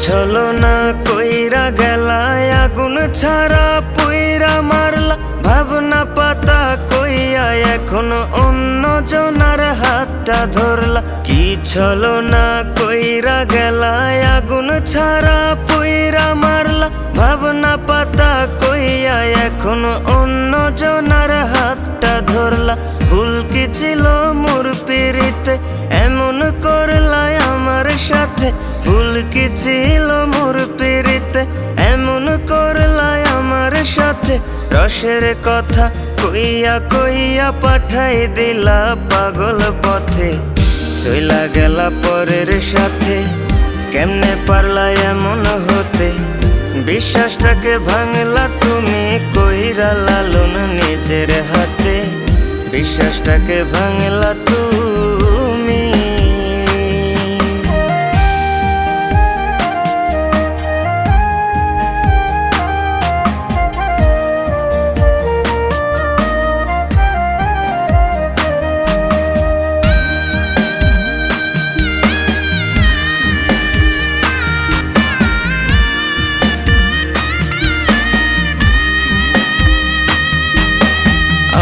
ছলনা কইরা গেলা আগুন ছাড়া পুইরা মারলা ভাবনা পাতা কইয়া এখন অন্য জনার হাতটা ধরলা। কি ছলনা কইরা গেলা আগুন ছাড়া পুইরা মারলা ভাবনা পাতা কইয়া এখন অন্য জনার হাতটা ধরলা। ভুল কি ছিল মোর পিরিতে এমন করলা আমার সাথে? ভুল কি ছিল মোর পিরিতে এমন করলা আমার সাথে? রসের কথা কইয়া কইয়া পাঠাই দিলা পাগল পথে। চইলা গেলা পরের সাথে, কেমনে পারলা এমন হতে? বিশ্বাসটাকে ভাঙলা তুমি কইরা লালন নিজের হাতে। বিশ্বাসটাকে ভাঙলা তুমি।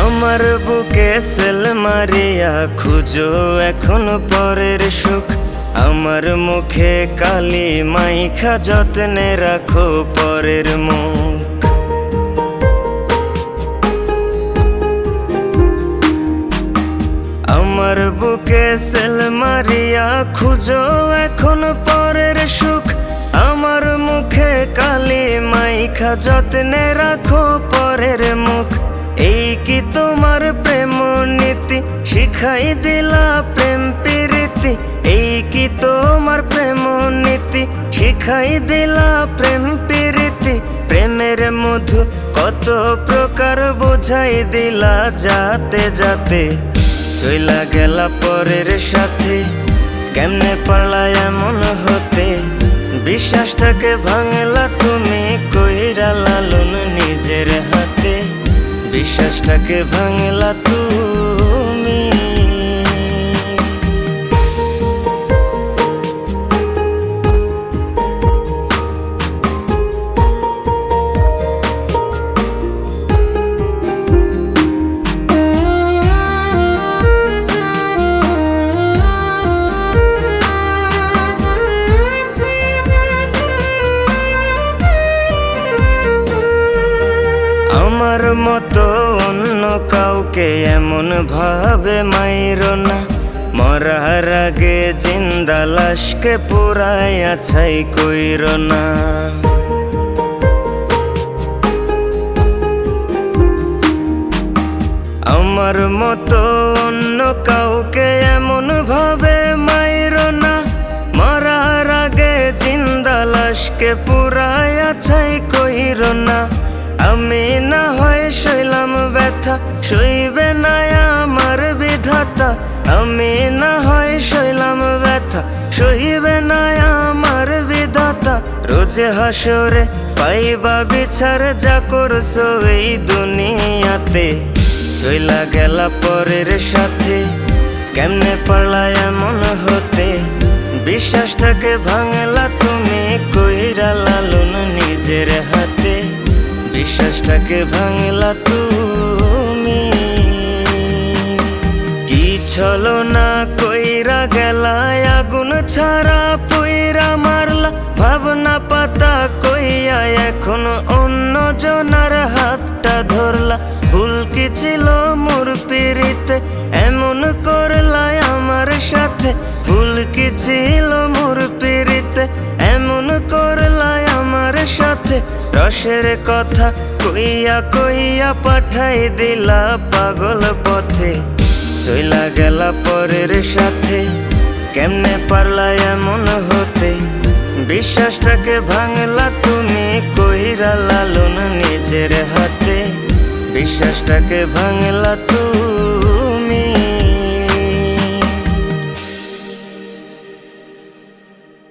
আমার বুকে সেল মারিয়া খুঁজো এখন পরের সুখ। আমার মুখে কালি মাইখা যত্নে রাখো পরের মুখ। আমার বুকে সেল মারিয়া খুঁজো এখন পরের সুখ। আমার মুখে কালি মাইখা যত্নে রাখো পরের মুখ। এই কি তোমার প্রেম নীতি শিখাই দিলা প্রেম প্রীতি? এই কি তোমার প্রেম নীতি শিখাই দিলা প্রেম প্রীতি? প্রেমের মধু কত প্রকার বোঝাই দিলা যাতে যাতে। চইলা গেলা পরের সাথে, কেমনে পারলা এমন হতে? বিশ্বাসটাকে ভাঙলা তুমি কইরা লালন নিজের হাতে। বিশ্বাসটাকে ভাঙলা তুমি। আমার মতো অন্য কাউকে এমন ভাবে মাইরো না। মরার আগে জিন্দা লাশকে পুরাইয়া ছাই কইরো না। আমার মতো অন্য কাউকে এমন ভাবে মাইরো না। মরার আগে জিন্দা লাশকে পুরাইয়া ছাই কইরো না। আমি না হয় সইলাম ব্যথা, সইবে না আমার বিধাতা। আমি না হয় সইলাম ব্যথা, সইবে না আমার বিধাতা। রোজে হাসরে পাইবা বিচার যা করছো এই দুনিয়াতে। চইলা গেলা পরের সাথে, কেমনে পারলা এমন হতে? বিশ্বাসটাকে ভাঙলা তুমি কইরা লালন নিজের হাতে। বিশ্বাসটাকে ভাঙলা তুমি। কি ছলনা কইরা গেলা আগুন ছাড়া পুইরা মারলা ভাবনা পাতা কইয়া এখন অন্য জনার হাতটা ধরলা। ভুল কি ছিল মোর পিরিতে এমন করলা আমার সাথে? ভুল কি ছিল মোর পিরিতে এমন করলা আমার সাথে? রসের কথা কইয়া কইয়া পাঠাই দিলা পাগল পথে। চইলা গেলা পরের সাথে, কেমনে পারলা এমন হতে? বিশ্বাসটাকে ভাঙলা তুমি কইরা লালন নিজের হাতে। বিশ্বাসটাকে ভাঙলা তুমি।